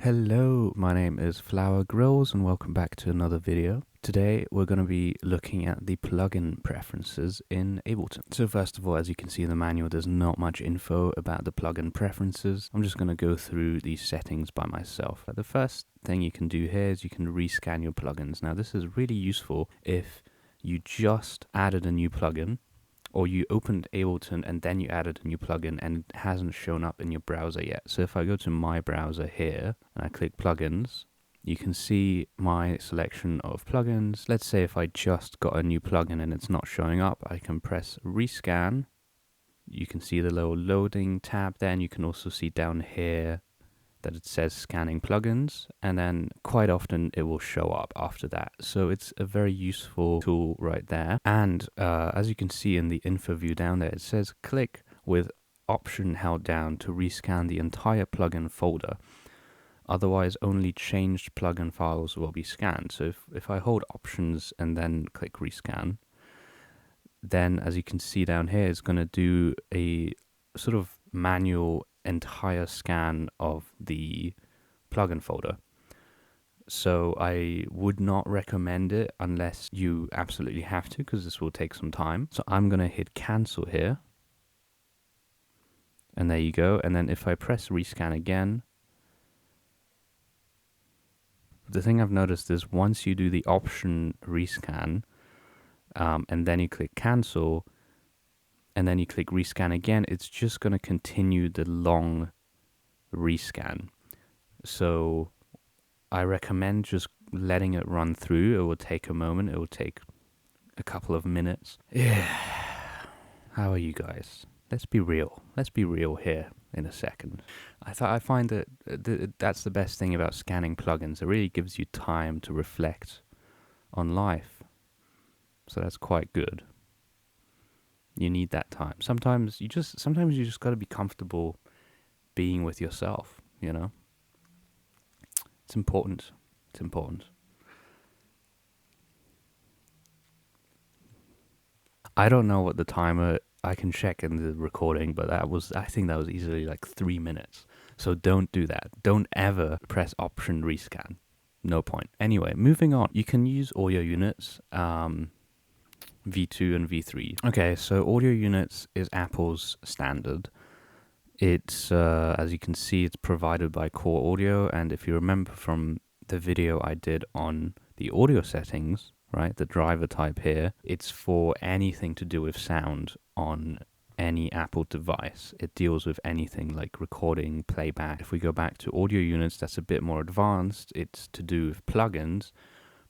Hello, my name is Flower Grills and welcome back to another video. Today we're going to be looking at the plugin preferences in Ableton. So first of all, as you can see in the manual, there's not much info about the plugin preferences. I'm just going to go through these settings by myself. The first thing you can do here is you can rescan your plugins. Now this is really useful if you just added a new plugin, or you opened Ableton and then you added a new plugin and it hasn't shown up in your browser yet. So if I go to my browser here and I click plugins, you can see my selection of plugins. Let's say if I just got a new plugin and it's not showing up, I can press rescan. You can see the little loading tab there, and you can also see down here that it says scanning plugins, and then quite often it will show up after that. So it's a very useful tool right there. And as you can see in the info view down there, it says click with Option held down to rescan the entire plugin folder. Otherwise, only changed plugin files will be scanned. So if I hold Options and then click rescan, then as you can see down here, it's going to do a sort of manual entire scan of the plugin folder. So I would not recommend it unless you absolutely have to, because this will take some time. So I'm going to hit cancel here. And there you go. And then if I press rescan again, the thing I've noticed is once you do the option rescan, and then you click cancel, and then you click rescan again, it's just going to continue the long rescan. So I recommend just letting it run through. It will take a moment. It will take a couple of minutes. Yeah. How are you guys? Let's be real. Let's be real here in a second. I find that that's the best thing about scanning plugins. It really gives you time to reflect on life. So that's quite good. You need that time. Sometimes you just got to be comfortable being with yourself, you know? It's important. It's important. I don't know what the timer, I can check in the recording, but I think that was easily like 3 minutes. So don't do that. Don't ever press option rescan. No point. Anyway, moving on. You can use audio units, V2 and V3. Okay, so audio units is Apple's standard. It's, as you can see, it's provided by Core Audio, and if you remember from the video I did on the audio settings, right, the driver type here, it's for anything to do with sound on any Apple device. It deals with anything like recording, playback. If we go back to audio units, that's a bit more advanced. It's to do with plugins,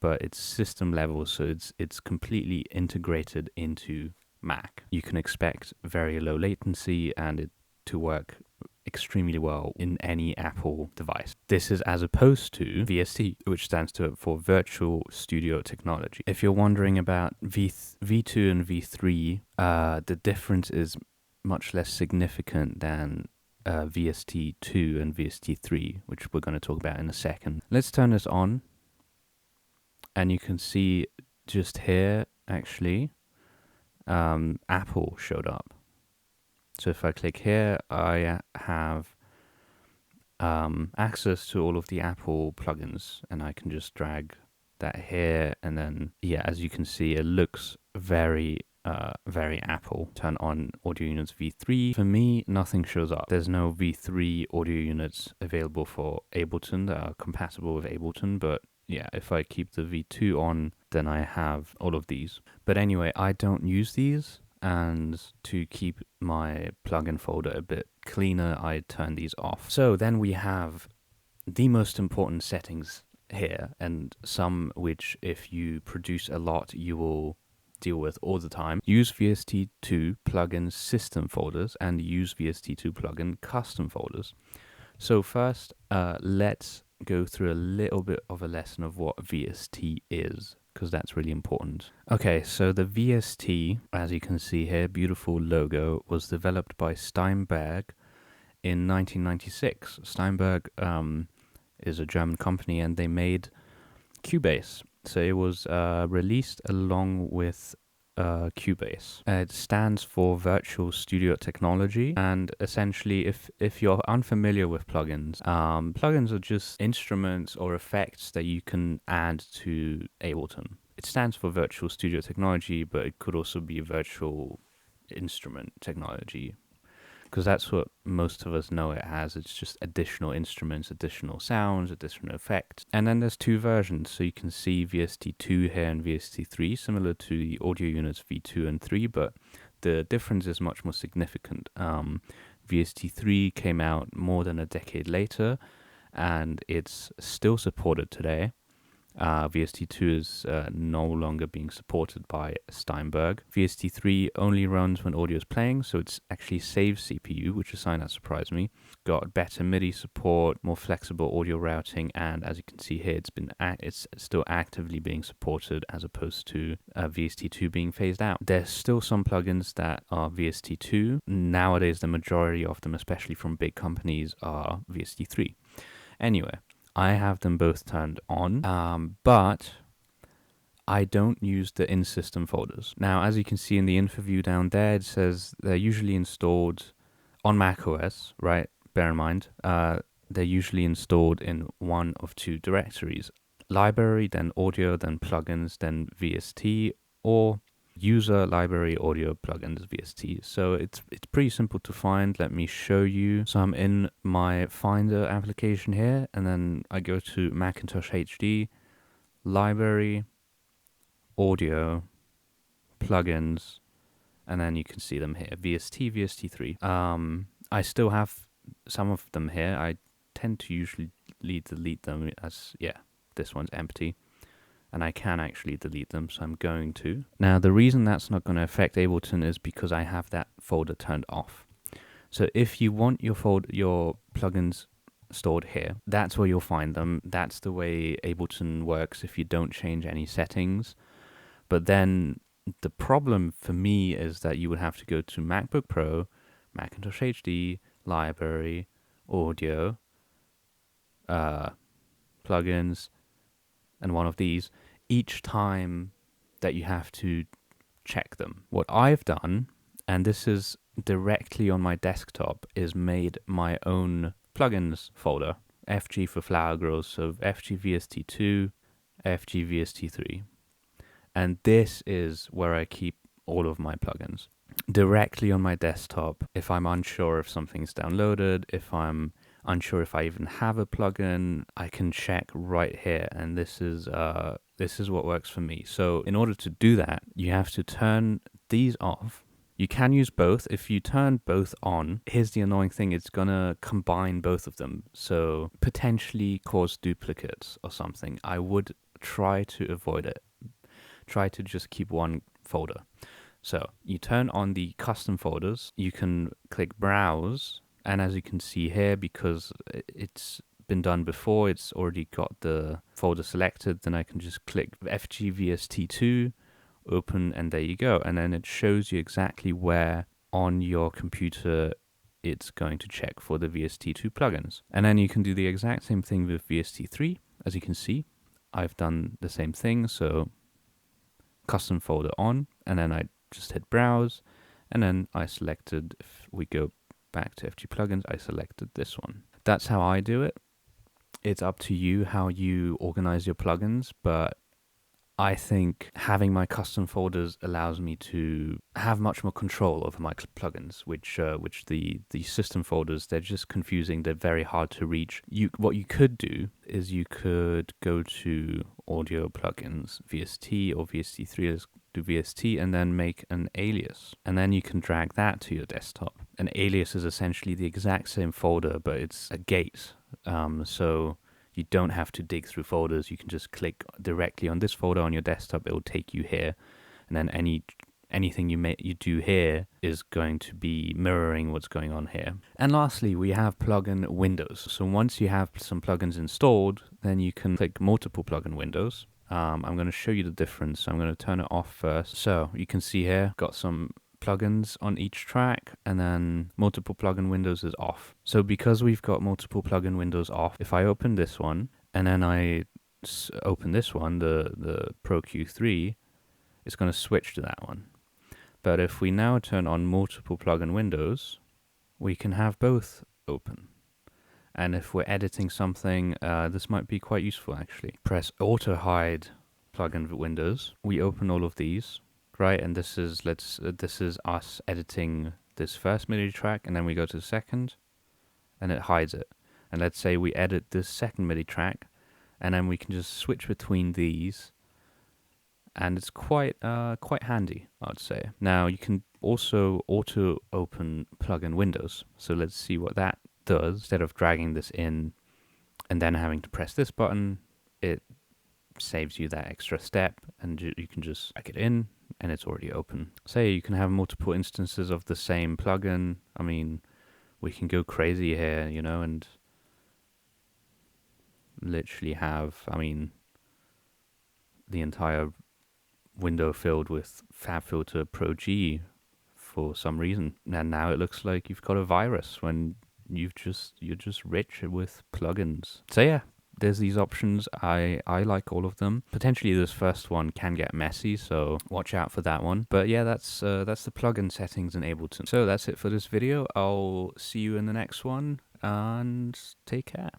but it's system level, so it's completely integrated into Mac. You can expect very low latency and it to work extremely well in any Apple device. This is as opposed to VST, which stands for Virtual Studio Technology. If you're wondering about V2 and V3, the difference is much less significant than VST2 and VST3, which we're going to talk about in a second. Let's turn this on, and you can see just here, actually, Apple showed up. So if I click here, I have access to all of the Apple plugins, and I can just drag that here, and then, yeah, as you can see, it looks very Apple. Turn on audio units V3. For me, nothing shows up. There's no V3 audio units available for Ableton that are compatible with Ableton, but yeah, if I keep the V2 on, then I have all of these. But anyway, I don't use these, and to keep my plugin folder a bit cleaner, I turn these off. So then we have the most important settings here, and some which if you produce a lot, you will deal with all the time. Use VST2 plugin system folders and use VST2 plugin custom folders. So first, let's go through a little bit of a lesson of what VST is, because that's really important. Okay, so the VST, as you can see here, beautiful logo, was developed by Steinberg in 1996. Steinberg is a German company, and they made Cubase. So it was released along with Cubase. It stands for Virtual Studio Technology, and essentially, if you're unfamiliar with plugins, plugins are just instruments or effects that you can add to Ableton. It stands for Virtual Studio Technology, but it could also be Virtual Instrument Technology, because that's what most of us know it as. It's just additional instruments, additional sounds, additional effects. And then there's two versions. So you can see VST2 here and VST3, similar to the audio units V2 and 3, but the difference is much more significant. VST3 came out more than a decade later, and it's still supported today. VST2 is no longer being supported by Steinberg. VST3 only runs when audio is playing, so it's actually saves CPU, which is something that surprised me. It's got better MIDI support, more flexible audio routing, and as you can see here, it's still actively being supported as opposed to VST2 being phased out. There's still some plugins that are VST2. Nowadays, the majority of them, especially from big companies, are VST3. Anyway, I have them both turned on, but I don't use the in-system folders. Now, as you can see in the info view down there, it says they're usually installed on macOS, right? Bear in mind, they're usually installed in one of two directories: library, then audio, then plugins, then VST, or user, library, audio, plugins, VST. So it's pretty simple to find. Let me show you. So I'm in my Finder application here, and then I go to Macintosh HD, library, audio, plugins, and then you can see them here, VST, VST3. I still have some of them here. I tend to usually delete them as, yeah, this one's empty. And I can actually delete them, so I'm going to. Now, the reason that's not going to affect Ableton is because I have that folder turned off. So if you want your plugins stored here, that's where you'll find them. That's the way Ableton works if you don't change any settings. But then the problem for me is that you would have to go to MacBook Pro, Macintosh HD, library, audio, plugins, and one of these each time that you have to check them. What I've done, and this is directly on my desktop, is made my own plugins folder. FG for Flower Grows, so FG VST2, FG VST3. And this is where I keep all of my plugins. Directly on my desktop, if I'm unsure if something's downloaded, if I'm unsure if I even have a plugin, I can check right here, and this is what works for me. So in order to do that, you have to turn these off. You can use both. If you turn both on, here's the annoying thing, it's gonna combine both of them, so potentially cause duplicates or something. I would try to avoid it. Try to just keep one folder. So you turn on the custom folders, you can click browse, and as you can see here, because it's been done before, it's already got the folder selected, then I can just click FGVST2, open, and there you go. And then it shows you exactly where on your computer it's going to check for the VST2 plugins. And then you can do the exact same thing with VST3. As you can see, I've done the same thing. So custom folder on, and then I just hit browse, and then I selected, if we go back to FG plugins, I selected this one. That's how I do it. It's up to you how you organize your plugins, but I think having my custom folders allows me to have much more control over my plugins, which the system folders, they're just confusing. They're very hard to reach. What you could do is you could go to audio plugins, VST or VST3, let's do VST, and then make an alias. And then you can drag that to your desktop. An alias is essentially the exact same folder, but it's a gate. So you don't have to dig through folders. You can just click directly on this folder on your desktop. It will take you here, and then anything you do here is going to be mirroring what's going on here. And lastly, we have plugin windows. So once you have some plugins installed, then you can click multiple plugin windows. I'm going to show you the difference. So I'm going to turn it off first. So you can see here, got some plugins on each track, and then multiple plugin windows is off. So because we've got multiple plugin windows off, if I open this one and then I open this one, the Pro Q3, it's going to switch to that one. But if we now turn on multiple plugin windows, we can have both open. And if we're editing something, this might be quite useful actually. Press auto hide plugin windows. We open all of these, right? And this is this is us editing this first MIDI track, and then we go to the second, and it hides it. And let's say we edit this second MIDI track, and then we can just switch between these, and it's quite handy, I would say. Now you can also auto open plugin windows. So let's see what that does. Instead of dragging this in and then having to press this button, it saves you that extra step, and you can just drag it in and it's already open. Say you can have multiple instances of the same plugin. I mean, we can go crazy here, you know, and literally have, I mean, the entire window filled with FabFilter Pro G for some reason. And now it looks like you've got a virus when you're just rich with plugins. So yeah, there's these options. I like all of them. Potentially this first one can get messy, so watch out for that one. But yeah, that's the plugin settings in Ableton. So that's it for this video. I'll see you in the next one, and take care.